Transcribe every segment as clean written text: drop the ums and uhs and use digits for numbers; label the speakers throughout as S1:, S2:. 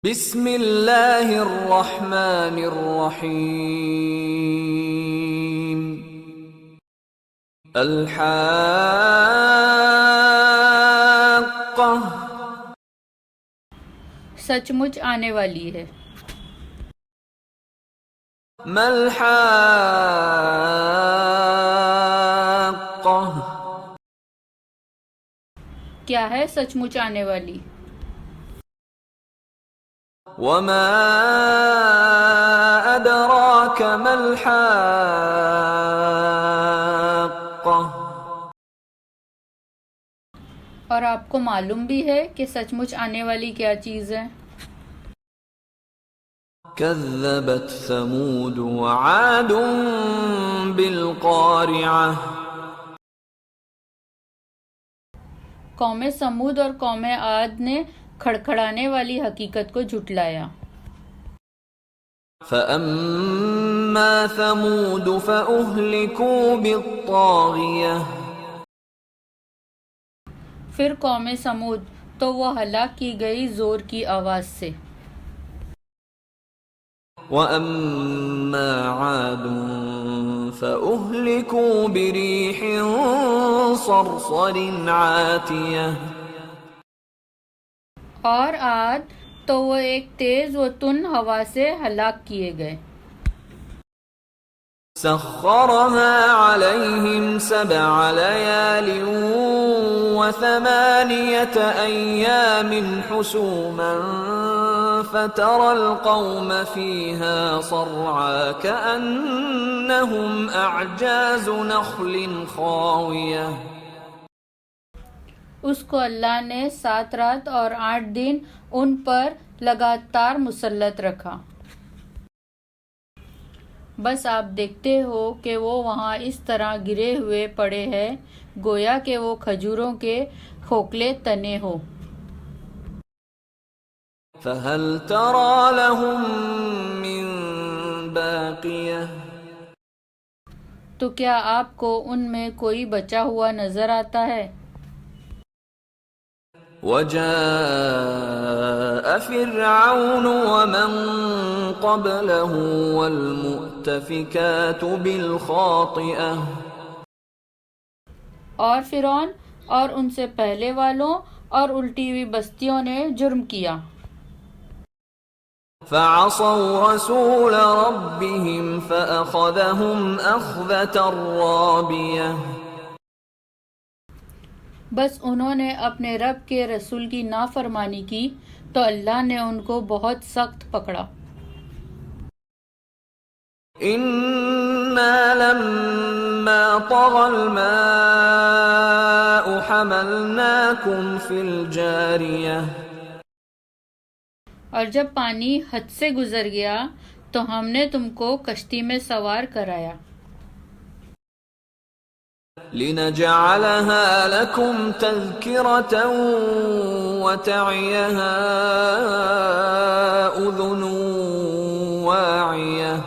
S1: بسم اللہ الرحمن الرحیم الحاقہ
S2: سچ مچ آنے والی ہے۔
S1: ما الحاقہ
S2: کیا ہے سچ مچ آنے والی؟
S1: وما ادراک ما الحاقہ
S2: اور آپ کو معلوم بھی ہے کہ سچ مچ آنے والی کیا چیز ہے؟
S1: کذبت ثمود وعاد بالقارعہ
S2: قوم سمود اور قوم عاد نے کھڑکھڑانے والی حقیقت کو جھٹلایا۔
S1: فَأَمَّا ثَمُودُ فَأُهْلِكُوا بِالطَّاغِيَةِ
S2: پھر قوم سمود تو وہ ہلاک کی گئی زور کی آواز سے۔
S1: وَأَمَّا عَادٌ فَأُهْلِكُوا بِرِيحٍ صَرْصَرٍ عَاتِيَةٍ
S2: اور عاد تو وہ ایک تیز و تن ہوا سے ہلاک کیے گئے۔
S1: سخرها عليهم 7 ليال و8 أيام حسوما فترى القوم فيها صرعا كأنهم أعجاز نخل خاوية
S2: اس کو اللہ نے 7 رات اور 8 دن ان پر لگاتار مسلط رکھا۔ بس آپ دیکھتے ہو کہ وہ وہاں اس طرح گرے ہوئے پڑے ہیں گویا کہ وہ کھجوروں کے کھوکھلے تنے ہو۔
S1: فهل ترى لهم من باقية
S2: تو کیا آپ کو ان میں کوئی بچا ہوا نظر آتا ہے؟
S1: وجاء فرعون ومن قبله والمؤتفكات بالخاطئة
S2: اور فرعون اور ان سے پہلے والوں اور الٹی ہوئی بستیوں نے جرم کیا۔
S1: فعصوا رسول ربهم فأخذهم أخذة رابية
S2: بس انہوں نے اپنے رب کے رسول کی نافرمانی کی تو اللہ نے ان کو بہت سخت پکڑا۔
S1: إنا لما طغى الماء حملناكم في الجارية
S2: اور جب پانی حد سے گزر گیا تو ہم نے تم کو کشتی میں سوار کرایا۔
S1: لنجعلها لكم تذكرة وتعيها أذن واعية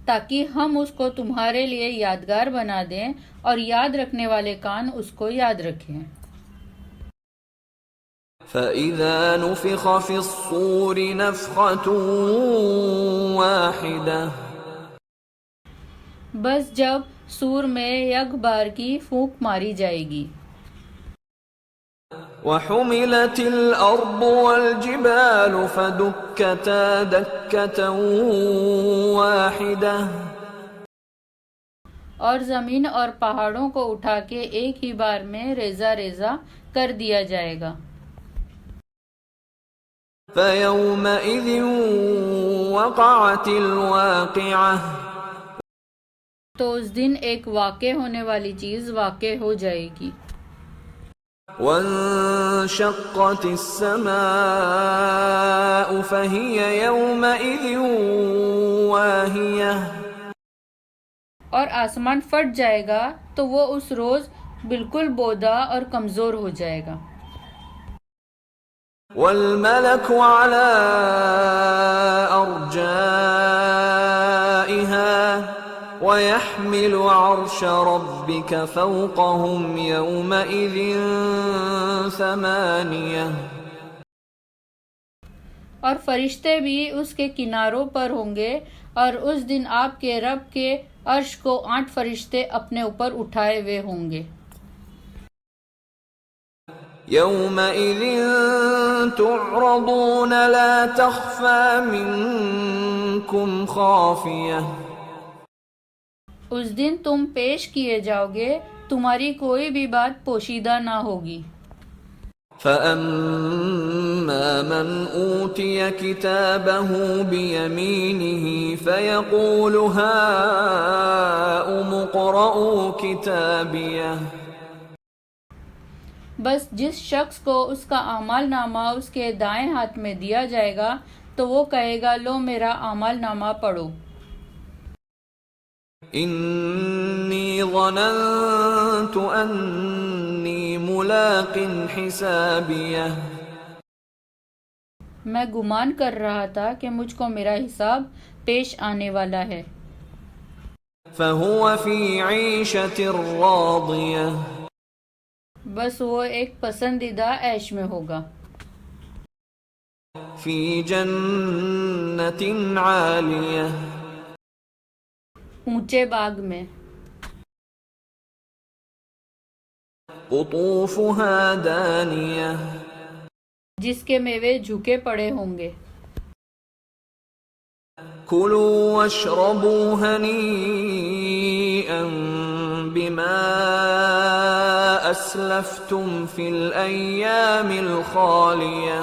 S2: تاکہ ہم اس کو تمہارے لیے یادگار بنا دیں اور یاد رکھنے والے کان اس کو یاد رکھیں۔
S1: فَإِذَا نُفِخَ فِي الصُّورِ نَفْخَةٌ وَاحِدَةٌ
S2: بس جب سور میں یک بار کی پھونک ماری جائے گی۔
S1: وَحُمِلَتِ الْأَرْضُ وَالْجِبَالُ فَدُكَّتَا دَكَّةً وَاحِدَةً
S2: اور زمین اور پہاڑوں کو اٹھا کے ایک ہی بار میں ریزہ ریزہ کر دیا جائے گا۔
S1: فَيَوْمَئِذٍ وَقَعَتِ الْوَاقِعَةُ
S2: تو اس دن ایک واقع ہونے والی چیز واقع ہو جائے گی۔
S1: وَانشَقَّتِ السَّمَاءُ فَهِيَ يَوْمَئِذٍ وَاهِيَةٌ
S2: اور آسمان پھٹ جائے گا تو وہ اس روز بالکل بودا اور کمزور ہو جائے گا۔
S1: وَالْمَلَكُ عَلَى أَرْجَائِهَا وَيَحْمِلُ عَرْشَ رَبِّكَ فَوْقَهُمْ يَوْمَئِذٍ ثَمَانِيَةٌ
S2: اور فرشتے بھی اس کے کناروں پر ہوں گے، اور اس دن آپ کے رب کے عرش کو 8 فرشتے اپنے اوپر اٹھائے ہوئے ہوں گے۔
S1: يومئذ تعرضون لا تخفى منكم خافية
S2: اس دن تم پیش کیے جاؤ گے، تمہاری کوئی بھی بات پوشیدہ نہ ہوگی۔
S1: فأما من أوتي كتابه بيمينه فيقول هاؤم اقرءوا كتابيه
S2: بس جس شخص کو اس کا اعمال نامہ اس کے دائیں ہاتھ میں دیا جائے گا تو وہ کہے گا لو میرا اعمال نامہ پڑھو۔
S1: انی ظننت انی ملاق حسابیہ
S2: میں گمان کر رہا تھا کہ مجھ کو میرا حساب پیش آنے والا ہے۔
S1: فهو فی عیشۃ راضیہ
S2: بس وہ ایک پسندیدہ عیش میں ہوگا۔
S1: فی جنت عالیہ
S2: اونچے باغ میں۔
S1: قطوفها دانیہ
S2: جس کے میوے جھکے پڑے ہوں گے۔
S1: کلوا واشربوا ہنیئا بما اسلفتم فی الایام الخالیہ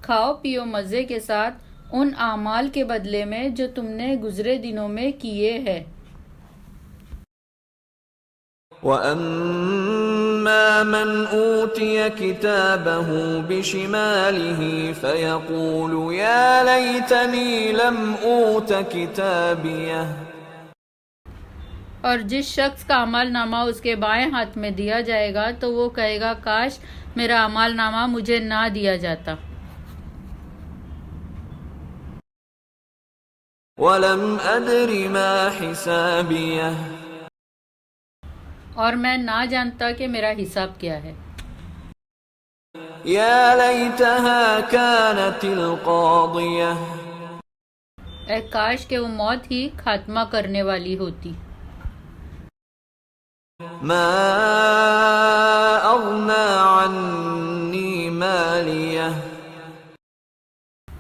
S2: کھاؤ پیو مزے کے ساتھ ان اعمال کے بدلے میں جو تم نے گزرے دنوں میں کیے ہیں۔
S1: وَأَمَّا مَنْ أُوتِيَ كِتَابَهُ بِشِمَالِهِ فَيَقُولُ يَا لَيْتَنِي لَمْ أُوتَ كِتَابِيَهْ
S2: اور جس شخص کا اعمال نامہ اس کے بائیں ہاتھ میں دیا جائے گا تو وہ کہے گا کاش میرا اعمال نامہ مجھے نہ دیا جاتا۔
S1: وَلَمْ أَدْرِ مَا حِسَابِيَهْ
S2: اور میں نہ جانتا کہ میرا حساب کیا ہے۔
S1: يَا لَيْتَهَا كَانَتِ الْقَاضِيَةَ
S2: اے کاش کہ وہ موت ہی خاتمہ کرنے والی ہوتی۔
S1: مَا أَغْنَى عَنِّي مَالِيَهْ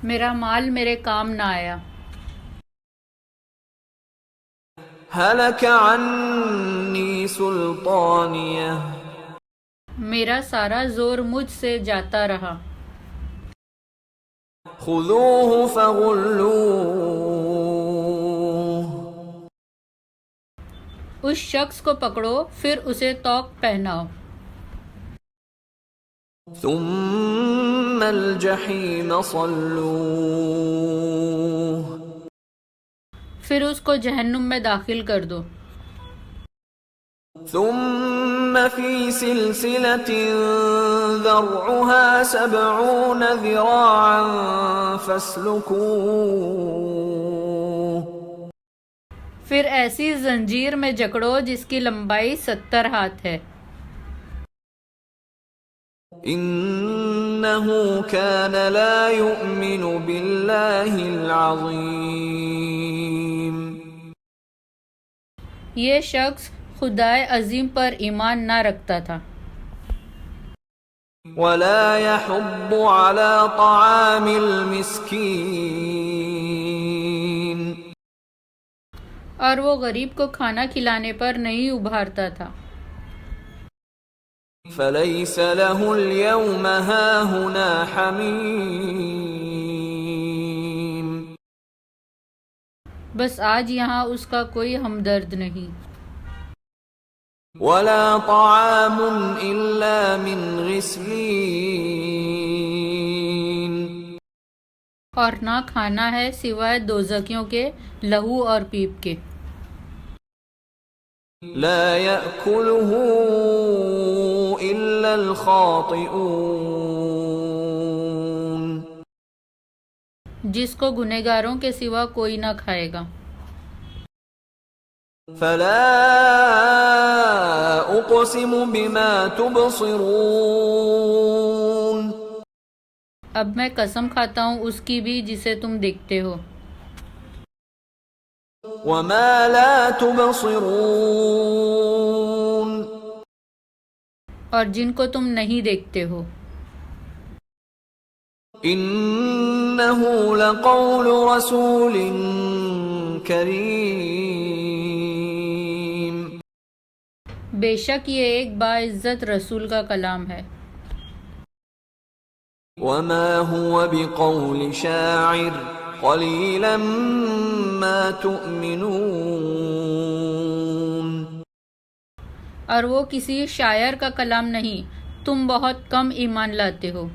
S2: میرا مال میرے کام نہ آیا۔
S1: هَلَكَ عَنِّي سُلْطَانِيَهْ
S2: میرا سارا زور مجھ سے جاتا رہا۔
S1: خُذُوهُ فَغُلُّوهُ
S2: اس شخص کو پکڑو پھر اسے طوق پہناؤ۔
S1: ثُمَّ الْجَحِيمَ صَلُّوهُ
S2: پھر اس کو جہنم میں داخل کر دو۔
S1: ثم في سلسلة ذرعها 70 ذراعا فاسلكوه
S2: پھر ایسی زنجیر میں جکڑو جس کی لمبائی 70 ہاتھ ہے۔
S1: إنه كان لا يؤمن بالله العظيم
S2: یہ شخص خدائے عظیم پر ایمان نہ رکھتا تھا۔
S1: ولا يحض على طعام المسكين
S2: اور وہ غریب کو کھانا کھلانے پر نہیں ابھارتا تھا۔
S1: فليس له اليوم هاهنا حميم
S2: بس آج یہاں اس کا کوئی ہمدرد نہیں۔
S1: ولا طعام إلا من غسلين
S2: اور نہ کھانا ہے سوائے دوزخیوں کے لہو اور پیپ کے۔
S1: لا يأكله إلا الخاطئون
S2: جس کو گنہگاروں کے سوا کوئی نہ کھائے گا۔
S1: فلا أقسم بما تبصرون
S2: اب میں قسم کھاتا ہوں اس کی بھی جسے تم دیکھتے ہو
S1: وما لا تبصرون
S2: اور جن کو تم نہیں دیکھتے ہو
S1: انه لقول رسول کریم
S2: بے شک یہ ایک باعزت رسول کا کلام ہے
S1: وما هو بقول شاعر قليلا ما تؤمنون
S2: اور وہ کسی شاعر کا کلام نہیں تم بہت کم ایمان لاتے ہو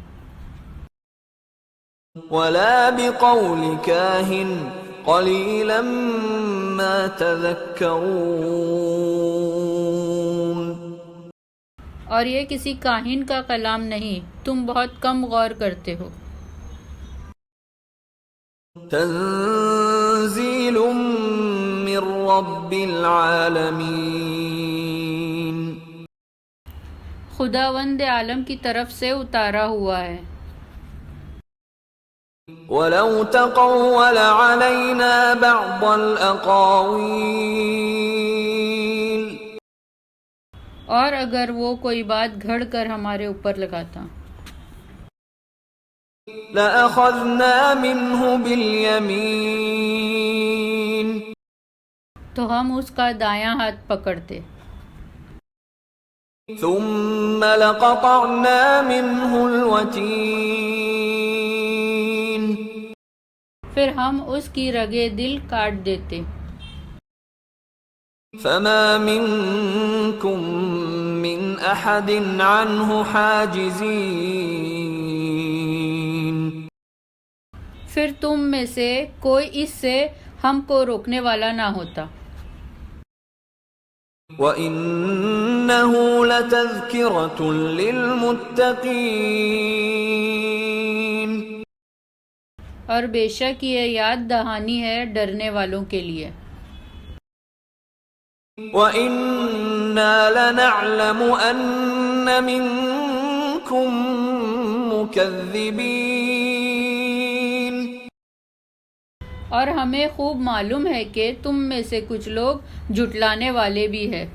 S1: ولا بقول كاهن قليلا ما تذكرون
S2: اور یہ کسی کاہن کا کلام نہیں تم بہت کم غور کرتے ہو
S1: تنزيل من رب العالمين
S2: خداوند عالم کی طرف سے اتارا ہوا ہے
S1: ولو تقول علينا بعض الأقاويل
S2: اور اگر وہ کوئی بات گھڑ کر ہمارے اوپر لگاتا
S1: لأخذنا منه باليمين
S2: تو ہم اس کا دایاں ہاتھ پکڑتے
S1: ثم لقطعنا منه الوتين
S2: پھر ہم اس کی رگے دل کاٹ دیتے
S1: فما منكم من أحد عنه حاجزين
S2: پھر تم میں سے کوئی اس سے ہم کو روکنے والا نہ ہوتا
S1: وَإِنَّهُ لَتَذْكِرَةٌ لِّلْمُتَّقِينَ
S2: اور بے شک یہ یاد دہانی ہے ڈرنے والوں کے لیے
S1: وَإِنَّا لَنَعْلَمُ أَنَّ مِنكُم مُّكَذِّبِينَ
S2: اور ہمیں خوب معلوم ہے کہ تم میں سے کچھ لوگ جھٹلانے والے بھی ہیں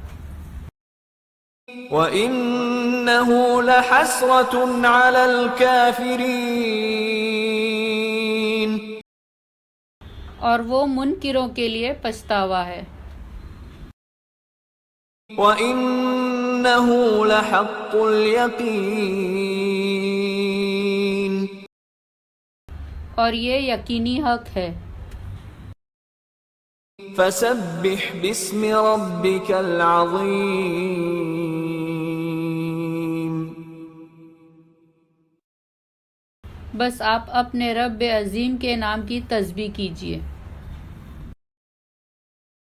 S1: وَإِنَّهُ لَحَسْرَةٌ عَلَى الْكَافِرِينَ
S2: اور وہ منکروں کے لیے پچھتاوا ہے
S1: وَإِنَّهُ لَحَقُّ الْيَقِينِ
S2: اور یہ یقینی حق ہے
S1: فَسَبِّحْ بِاسْمِ رَبِّكَ الْعَظِيمِ
S2: بس آپ اپنے رب عظیم کے نام کی تسبیح کیجیے